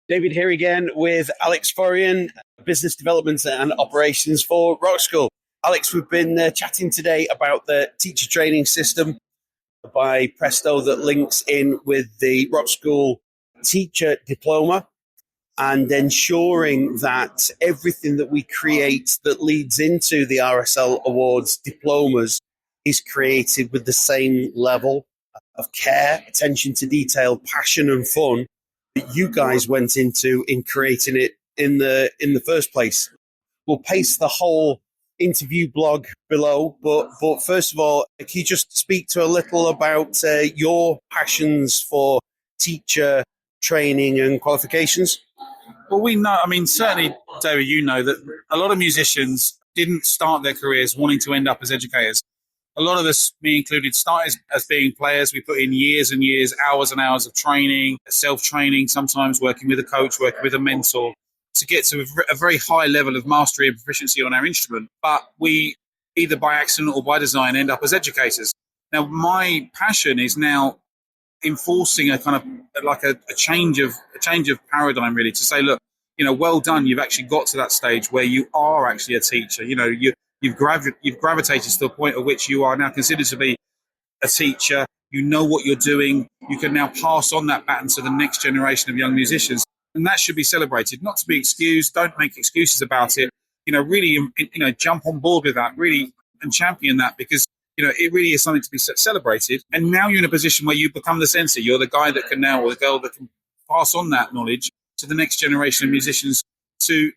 David here again with Alex Forryan, Business Development and Operations for Rockschool. Alex, we've been chatting today about the teacher training system by Presto that links in with the Rockschool teacher diploma and ensuring that everything that we create that leads into the RSL Awards diplomas is created with the same level of care, attention to detail, passion and fun that you guys went into in creating it in the first place. We'll paste the whole interview blog below, but first of all, can you just speak to a little about your passions for teacher training and qualifications? Well, we know, certainly, David, you know that a lot of musicians didn't start their careers wanting to end up as educators. A lot of us, me included, started as being players. We put in years and years, hours and hours of training, self-training, sometimes working with a coach, working with a mentor to get to a very high level of mastery and proficiency on our instrument. But we, either by accident or by design, end up as educators. Now, my passion is now enforcing a kind of like a change of paradigm, really, to say, look, well done. You've actually got to that stage where you are actually a teacher. You've gravitated to the point at which you are now considered to be a teacher. You know what you're doing. You can now pass on that baton to the next generation of young musicians. And that should be celebrated, not to be excused. Don't make excuses about it. Really, jump on board with that, really, and champion that, because, it really is something to be celebrated. And now you're in a position where you become the sensei. You're the guy that can now, or the girl that can pass on that knowledge to the next generation of musicians to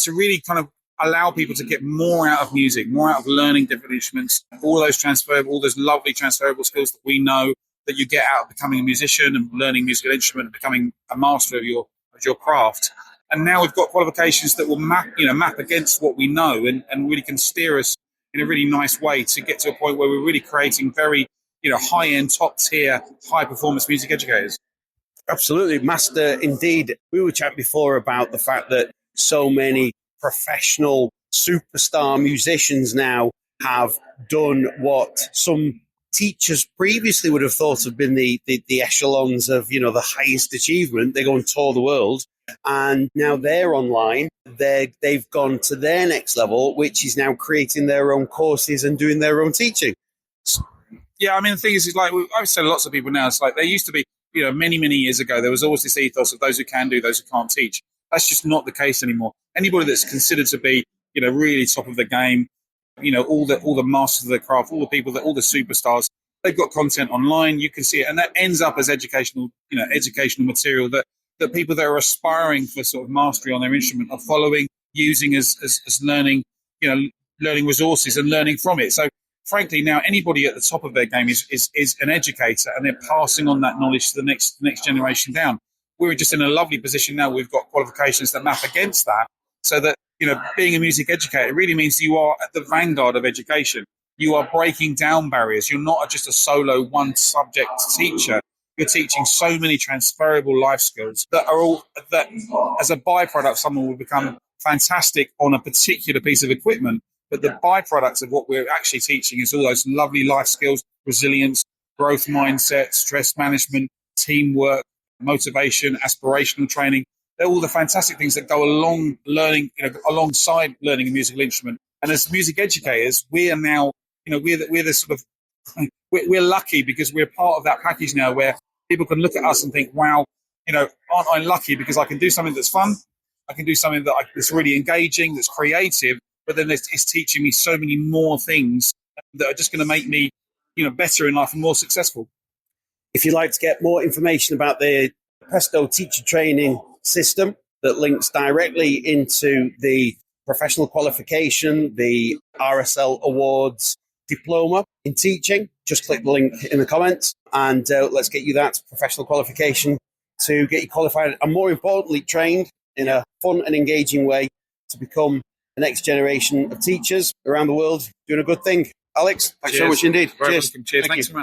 really kind of allow people to get more out of music, more out of learning different instruments, all those lovely transferable skills that we know that you get out of becoming a musician and learning musical instrument and becoming a master of your craft. And now we've got qualifications that will map against what we know and really can steer us in a really nice way to get to a point where we're really creating very, high-end, top-tier, high-performance music educators. Absolutely, master indeed. We were chatting before about the fact that so many professional superstar musicians now have done what some teachers previously would have thought have been the echelons of, the highest achievement. They go and tour the world, and now they're online. They've gone to their next level, which is now creating their own courses and doing their own teaching. Yeah, the thing is like I've said to lots of people now, it's like there used to be, many, many years ago, there was always this ethos of those who can do, those who can't teach. That's just not the case anymore. Anybody that's considered to be, really top of the game, all the masters of their craft, all the superstars, they've got content online. You can see it, and that ends up as educational material that people that are aspiring for sort of mastery on their instrument are following, using as learning, learning resources and learning from it. So, frankly, now anybody at the top of their game is an educator, and they're passing on that knowledge to the next generation down. We're just in a lovely position now. We've got qualifications that map against that, so that being a music educator really means you are at the vanguard of education. You are breaking down barriers. You're not just a solo one subject teacher. You're teaching so many transferable life skills that as a byproduct, someone will become fantastic on a particular piece of equipment. But the byproducts of what we're actually teaching is all those lovely life skills: resilience, growth mindset, stress management, teamwork, motivation, aspirational training. They're all the fantastic things that go along learning, alongside learning a musical instrument. And as music educators, we are now, we're the sort of, we're lucky because we're part of that package now where people can look at us and think, wow, aren't I lucky because I can do something that's fun, I can do something that's really engaging, that's creative, but then it's teaching me so many more things that are just going to make me, better in life and more successful. If you'd like to get more information about the Presto teacher training system that links directly into the professional qualification, the RSL Awards diploma in teaching, just click the link in the comments and let's get you that professional qualification to get you qualified and, more importantly, trained in a fun and engaging way to become the next generation of teachers around the world doing a good thing. Alex, thanks so much indeed. Cheers. Thanks so much.